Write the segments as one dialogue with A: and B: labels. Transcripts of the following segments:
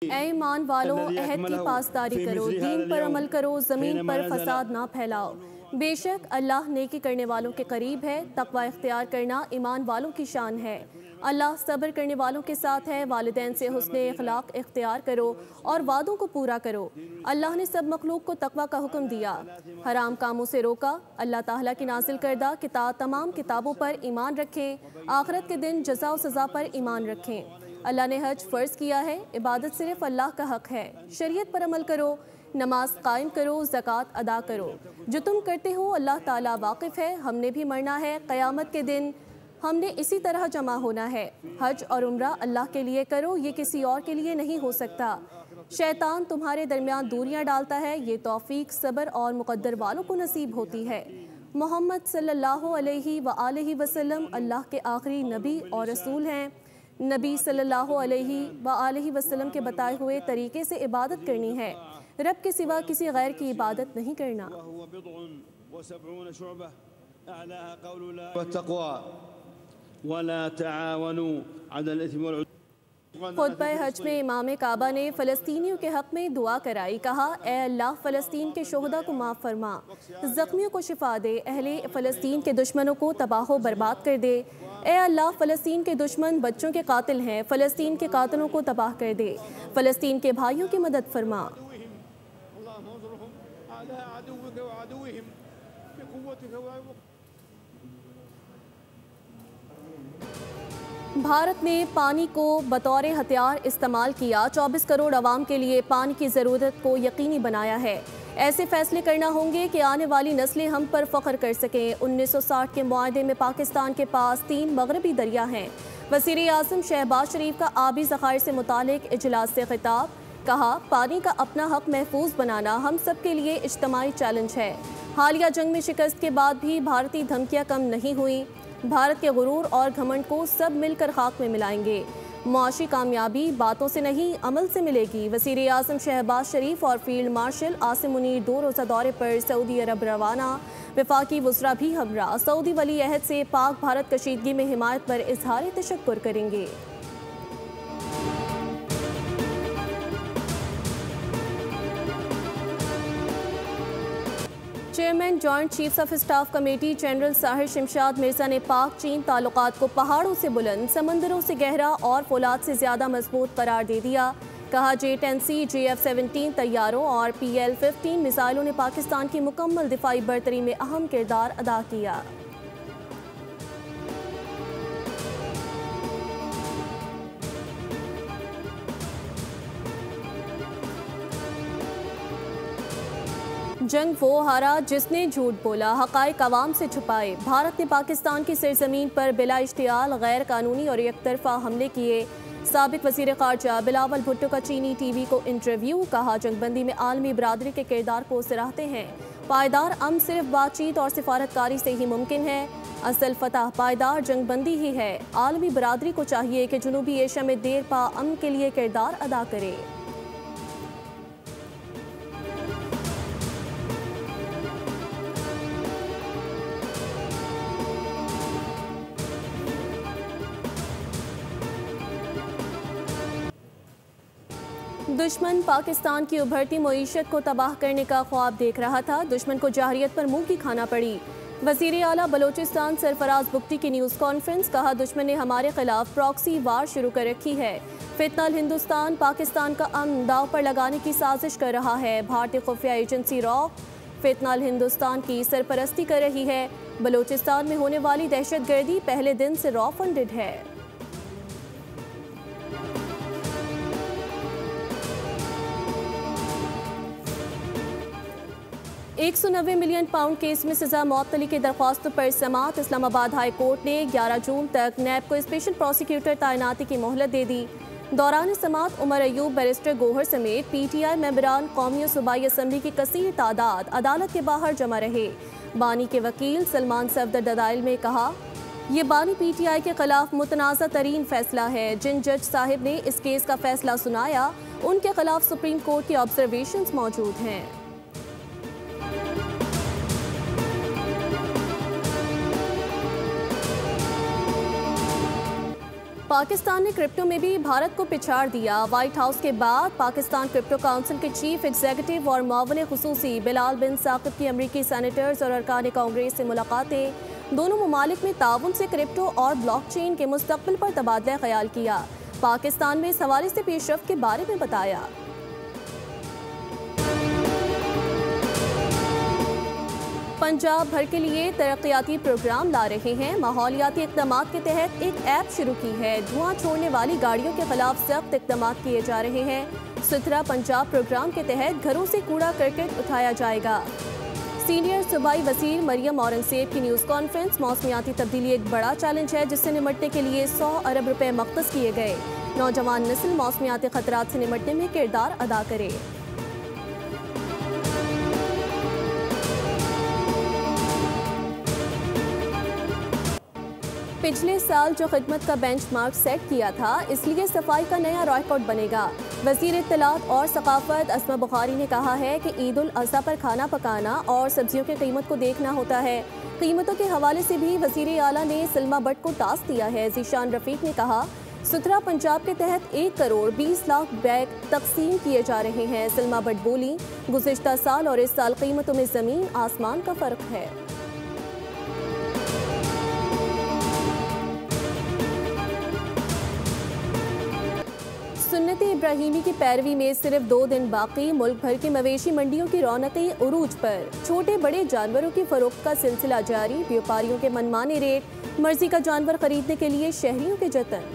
A: ऐ ईमान वालों, अहद की पासदारी करो, दीन पर अमल करो, ज़मीन पर फसाद ना फैलाओ। बेशक अल्लाह नेकी करने वालों के करीब है। तक़वा इख्तियार करना ईमान वालों की शान है। अल्लाह सब्र करने वालों के साथ है। वालिदैन से हुस्ने अखलाक इख्तियार करो और वादों को पूरा करो। अल्लाह ने सब मखलूक को तक़वा का हुक्म दिया, हराम कामों से रोका। अल्लाह ताला की नाजिल करदा तमाम किताबों पर ईमान रखें। आखिरत के दिन जज़ा और सज़ा पर ईमान रखें। अल्लाह ने हज फ़र्ज़ किया है। इबादत सिर्फ़ अल्लाह का हक़ है। शरीयत पर अमल करो, नमाज कायम करो, ज़कात अदा करो। जो तुम करते हो अल्लाह ताला वाकिफ़ है। हमने भी मरना है, क़यामत के दिन हमने इसी तरह जमा होना है। हज और उम्रा अल्लाह के लिए करो, ये किसी और के लिए नहीं हो सकता। शैतान तुम्हारे दरमियान दूरियां डालता है, ये तौफीक सब्र और मुक़द्दर वालों को नसीब होती है। मोहम्मद सल्लल्लाहु अलैहि वसल्लम अल्लाह के आखिरी नबी और रसूल हैं। नबी सल्लल्लाहु अलैहि वसल्लम के बताए हुए तरीके से इबादत करनी है। रब के सिवा किसी गैर की इबादत नहीं करना। खुतबा हज में इमाम काबा ने फ़लस्तीनियों के हक़ में दुआ कराई। कहा, ए अल्लाह फ़लस्तीन के शोहदा को माफ़ फरमा, ज़ख्मियों को शिफा दे, अहले फ़लस्तीन के दुश्मनों को तबाह बर्बाद कर दे। ए अल्लाह फ़लस्तीन के दुश्मन बच्चों के कातिल हैं, फ़लस्तीन के कातिलों को तबाह कर दे। फ़लस्तीन के भाइयों की मदद फरमा। भारत ने पानी को बतौर हथियार इस्तेमाल किया। 24 करोड़ अवाम के लिए पानी की ज़रूरत को यकीनी बनाया है। ऐसे फैसले करना होंगे कि आने वाली नस्लें हम पर फ़ख्र कर सकें। 1960 के मुआहदे में पाकिस्तान के पास 3 मगरबी दरिया हैं। वज़ीर आज़म शहबाज शरीफ का आबी ज़खायर से मुतालिक इजलास से खिताब। कहा, पानी का अपना हक़ महफूज बनाना हम सब के लिए इज्तमाई चैलेंज है। हालिया जंग में शिकस्त के बाद भी भारतीय धमकियाँ कम नहीं हुई। भारत के गुरूर और घमंड को सब मिलकर खाक में मिलाएंगे। मुआशी कामयाबी बातों से नहीं अमल से मिलेगी। वज़ीर आज़म शहबाज शरीफ और फील्ड मार्शल आसिम मुनीर 2 रोज़ा दौरे पर सऊदी अरब रवाना। वफाकी वज़रा भी हमरा। सऊदी वली अहद से पाक भारत कशीदगी में हिमायत पर इजहार तशक्कुर करेंगे। Chairman joint chiefs of staff committee general Sahir Shamshad Mirza ने पाक चीन ताल्लुकात को पहाड़ों से बुलंद, समंदरों से गहरा और फौलाद से ज़्यादा मजबूत करार दे दिया। कहा, J-10C, JF-17 तैयारों और PL-15 मिसाइलों ने पाकिस्तान की मुकम्मल दिफाई बरतरी में अहम किरदार अदा किया। जंग वो हारा जिसने झूठ बोला, हक़ाइक़ अवाम से छुपाए। भारत ने पाकिस्तान की सरजमीन पर बिला इश्तियाल गैर कानूनी और एकतरफा हमले किए। साबिक वज़ीर ख़ारजा बिलावल भुट्टो का चीनी टीवी को इंटरव्यू। कहा, जंगबंदी में आलमी बरादरी के किरदार को सराहते हैं। पायदार अमन सिर्फ बातचीत और सिफारतकारी से ही मुमकिन है। असल फतह पायदार जंगबंदी ही है। आलमी बरादरी को चाहिए कि जनूबी एशिया में देर पा अमन के लिए किरदार अदा करे। दुश्मन पाकिस्तान की उभरती मईशत को तबाह करने का ख्वाब देख रहा था। दुश्मन को जाहिरियत पर मुंह की खाना पड़ी। वज़ीर आला बलोचिस्तान सरफराज बुख्ती की न्यूज़ कॉन्फ्रेंस। कहा, दुश्मन ने हमारे खिलाफ प्रॉक्सी वार शुरू कर रखी है। फितनल हिंदुस्तान पाकिस्तान का अमन दाव पर लगाने की साजिश कर रहा है। भारतीय खुफिया एजेंसी रॉ फितनल हिंदुस्तान की सरपरस्ती कर रही है। बलोचिस्तान में होने वाली दहशतगर्दी पहले दिन से रॉ फंडेड है। 190 मिलियन पाउंड केस में सजा मौतली की दरख्वास्तों पर समाअत। इस्लामाबाद हाई कोर्ट ने 11 जून तक नैब को स्पेशल प्रोसिक्यूटर तैनाती की मोहलत दे दी। दौरान समाअत उमर अयूब, बैरिस्टर गोहर समेत PTI मेंबरान कौमी और सूबाई असम्बली की कसीर तादाद अदालत के बाहर जमा रहे। बानी के वकील सलमान सफदर दलाइल में कहा, ये बानी PTI के खिलाफ मुतनाज़ा तरीन फैसला है। जिन जज साहिब ने इस केस का फैसला सुनाया उनके खिलाफ सुप्रीम कोर्ट के ऑब्जर्वेशंस मौजूद हैं। पाकिस्तान ने क्रिप्टो में भी भारत को पिछाड़ दिया। व्हाइट हाउस के बाद पाकिस्तान क्रिप्टो काउंसिल के चीफ एग्जीक्यूटिव और मुआविन खुसूसी बिलाल बिन साकिब की अमरीकी सेनेटर्स और अरकान कांग्रेस से मुलाकातें। दोनों ममालिक में ताउन से क्रिप्टो और ब्लॉकचेन के मुस्तकबिल पर तबादला ख्याल किया। पाकिस्तान में इस हवाले से पेशरफ्त के बारे में बताया। पंजाब भर के लिए तरक्याती प्रोग्राम ला रहे हैं। माहौलियाती इक़दाम के तहत एक ऐप शुरू की है। धुआं छोड़ने वाली गाड़ियों के खिलाफ सख्त इक़दाम किए जा रहे हैं। सुथरा पंजाब प्रोग्राम के तहत घरों से कूड़ा करकट उठाया जाएगा। सीनियर सूबाई वज़ीर मरियम औरंगज़ेब की न्यूज़ कॉन्फ्रेंस। मौसमियाती तब्दीली एक बड़ा चैलेंज है जिससे निपटने के लिए 100 अरब रुपए मख्तस किए गए। नौजवान नस्ल मौसमियाती खतरात से निपटने में किरदार अदा करे। पिछले साल जो खिदमत का बेंचमार्क सेट किया था, इसलिए सफाई का नया रिकॉर्ड बनेगा। वज़ीर इत्तलात और सकाफत असमा बुखारी ने कहा है कि ईद उल अज़हा पर खाना पकाना और सब्जियों की कीमत को देखना होता है। कीमतों के हवाले से भी वज़ीर आला ने सलमा भट्ट को टास्क दिया है। ज़ीशान रफ़ीक ने कहा, सुथरा पंजाब के तहत 1 करोड़ 20 लाख बैग तकसीम किए जा रहे हैं। सलमा भट्ट बोली, गुज़िश्ता साल और इस साल कीमतों में ज़मीन आसमान का फ़र्क है। सुन्नत इब्राहीमी की पैरवी में सिर्फ 2 दिन बाकी। मुल्क भर की मवेशी मंडियों की रौनकें उरूज पर। छोटे बड़े जानवरों की फरोख्त का सिलसिला जारी। व्यापारियों के मनमाने रेट। मर्जी का जानवर खरीदने के लिए शहरियों के जतन।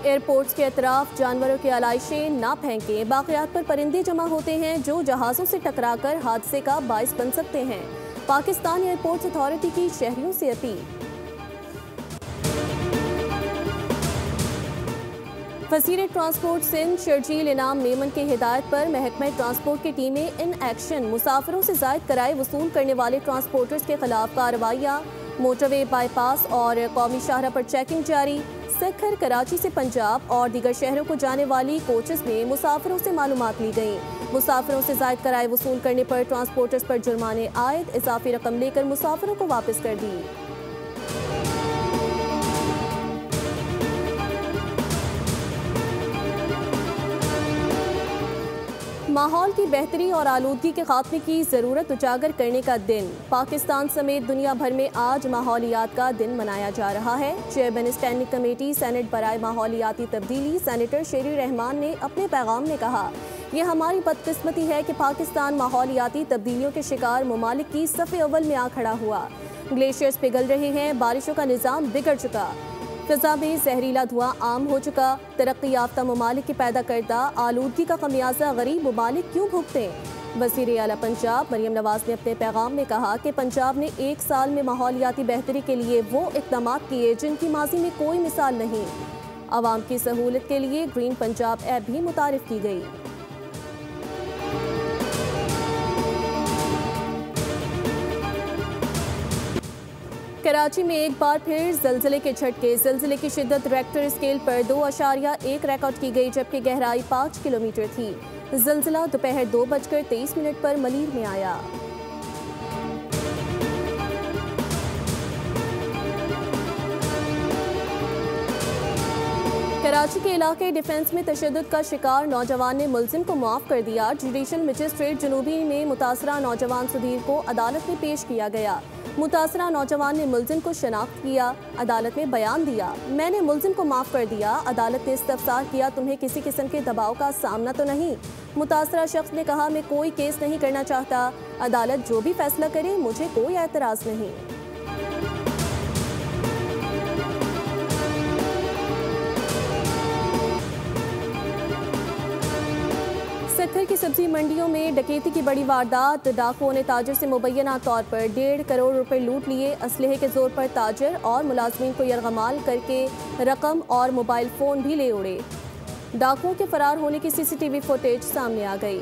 A: एयरपोर्ट्स के अतराफ जानवरों की आलाइशें ना फेंकें। बाक़ियात पर परिंदे जमा होते हैं जो जहाज़ों से टकराकर हादसे का बाइस बन सकते हैं। पाकिस्तान एयरपोर्ट्स अथॉरिटी की शहरियों से अपील। वज़ीर ट्रांसपोर्ट सिंध शर्जील इनाम मेमन की हिदायत पर महकमा ट्रांसपोर्ट की टीमें इन एक्शन। मुसाफिरों से ज़ायद किराए वसूल करने वाले ट्रांसपोर्टर्स के खिलाफ कार्रवाइयाँ। मोटरवे, बाईपास और कौमी शाहरा पर चेकिंग जारी। सखर, कराची से पंजाब और दीगर शहरों को जाने वाली कोचेस में मुसाफिरों से मालूमात ली गई। मुसाफिरों से ज़ायद किराए वसूल करने पर ट्रांसपोर्टर्स पर जुर्माने आयद। इजाफी रकम लेकर मुसाफिरों को वापस कर दी। माहौल की बेहतरी और आलूदगी के खात्मे की ज़रूरत उजागर करने का दिन। पाकिस्तान समेत दुनिया भर में आज माहौलियात का दिन मनाया जा रहा है। चेयरमैन स्टैंडिंग कमेटी सेनेट बराए माहौलियाती तब्दीली सेनेटर शेरी रहमान ने अपने पैगाम में कहा, यह हमारी बदकिस्मती है कि पाकिस्तान माहौलियाती तब्दीलियों के शिकार ममालिक की सफ़े अव्वल में आ खड़ा हुआ। ग्लेशियर्स पिघल रहे हैं, बारिशों का निज़ाम बिगड़ चुका, फ़िज़ा में जहरीला धुआं आम हो चुका। तरक्की याफ्ता ममालिक की पैदा करदा आलूदगी का खमियाजा गरीब ममालिक क्यों भुगतें। वज़ीर आला पंजाब मरियम नवाज़ ने अपने पैगाम में कहा कि पंजाब ने 1 साल में माहौलियाती बेहतरी के लिए वो इक़दाम किए जिनकी माजी में कोई मिसाल नहीं। आवाम की सहूलत के लिए ग्रीन पंजाब ऐप भी मुतारिफ की गई। कराची में एक बार फिर ज़लज़ले के झटके। ज़लज़ले की शिद्दत रेक्टर स्केल पर 2.1 रिकॉर्ड की गई, जबकि गहराई 5 किलोमीटर थी। ज़लज़ला दोपहर 2:23 पर मलीर में आया। कराची के इलाके डिफेंस में तशद्दुद का शिकार नौजवान ने मुलजिम को मुआफ़ कर दिया। जुडिशल मजिस्ट्रेट जनूबी में मुतासरा नौजवान सुधीर को अदालत में पेश किया गया। मुतासरा नौजवान ने मुलजिम को शनाख्त किया, अदालत में बयान दिया। मैंने मुलजिम को माफ़ कर दिया। अदालत ने इस्तफसार किया, तुम्हें किसी किस्म के दबाव का सामना तो नहीं। मुतासरा शख्स ने कहा, मैं कोई केस नहीं करना चाहता। अदालत जो भी फैसला करे मुझे कोई एतराज़ नहीं। सखर की सब्जी मंडियों में डकैती की बड़ी वारदात। डाकुओं ने ताजर से मुबैना तौर पर 1.5 करोड़ रुपए लूट लिए। असलहे के जोर पर ताजर और मुलाजमीन को यरगमाल करके रकम और मोबाइल फ़ोन भी ले उड़े। डाकुओं के फरार होने की CCTV फुटेज सामने आ गई।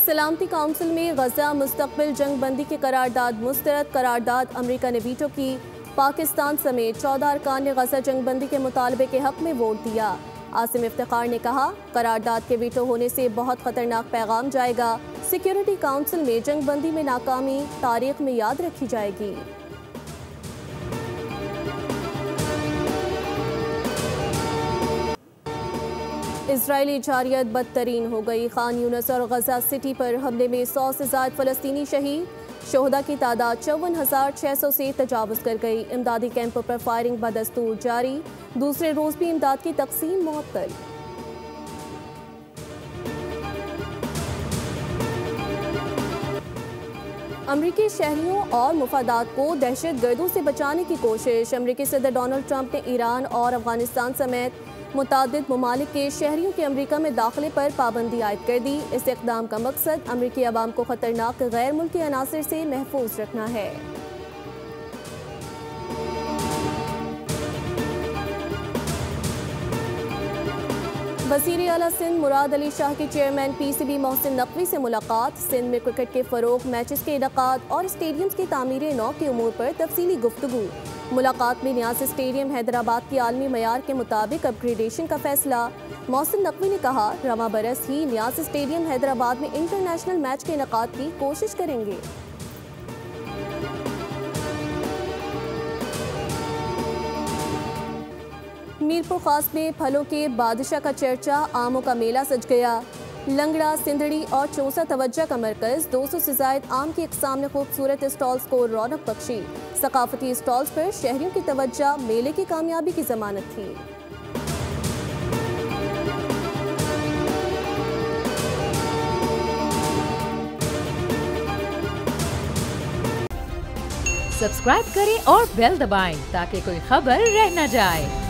A: सलामती काउंसिल में गजा मुस्तकबिल जंग बंदी की करारदाद मुस्तरद। करारदाद अमरीका ने वीटो की। पाकिस्तान समेत 14 अरकान ने गजा जंगबंदी के मुतालबे के हक में वोट दिया। आसिम इफ्तिखार ने कहा, करारदाद के वीटो होने से बहुत खतरनाक पैगाम जाएगा। सिक्योरिटी काउंसिल में जंगबंदी में नाकामी तारीख में याद रखी जाएगी। इजरायली जारियत बदतरीन हो गई। खान यूनिस और गजा सिटी पर हमले में 100 से ज़ायद फ़लस्तीनी शहीद। शोहदा की तादाद 54,600 से तजावुज़ कर गई। इमदादी कैंपों पर फायरिंग बदस्तूर जारी। दूसरे रोज़ भी इमदाद की तकसीम मुअत्तल। अमरीकी शहरियों और मुफादात को दहशत गर्दों से बचाने की कोशिश। अमरीकी सदर डोनाल्ड ट्रंप ने ईरान और अफगानिस्तान समेत मुतादिद ममालिक के शहरियों के अमरीका में दाखिले पर पाबंदी आयद कर दी। इस इक़दाम का मकसद अमरीकी अवाम को खतरनाक गैर मुल्की अनासर से महफूज रखना है। वज़ीर आला सिंध मुराद अली शाह की चेयरमैन PCB मोहसिन नकवी से मुलाकात। सिंध में क्रिकेट के फ़रोग़, मैचेस के इनक़ाद और स्टेडियम्स की तामीर नौ के उमूर पर तफसीली गुफ्तगू। मुलाकात में नियाज़ स्टेडियम हैदराबाद की आलमी मयार के मुताबिक अपग्रेडेशन का फैसला। मोहसिन नकवी ने कहा, रवां बरस ही नियाज़ स्टेडियम हैदराबाद में इंटरनेशनल मैच के इनक़ाद की कोशिश करेंगे। मीरपुर खास में फलों के बादशाह का चर्चा, आमों का मेला सज गया। लंगड़ा, सिंधड़ी और चौसा तवज्जा का मरकज। 200 से ज़ायद आम की इक़साम ने खूबसूरत स्टॉल्स को रौनक बख्शी। सकाफती स्टॉल्स पर शहरियों की तवज्जा मेले की कामयाबी की ज़मानत थी।
B: सब्सक्राइब करें और बेल दबाएं ताकि कोई खबर रह न जाए।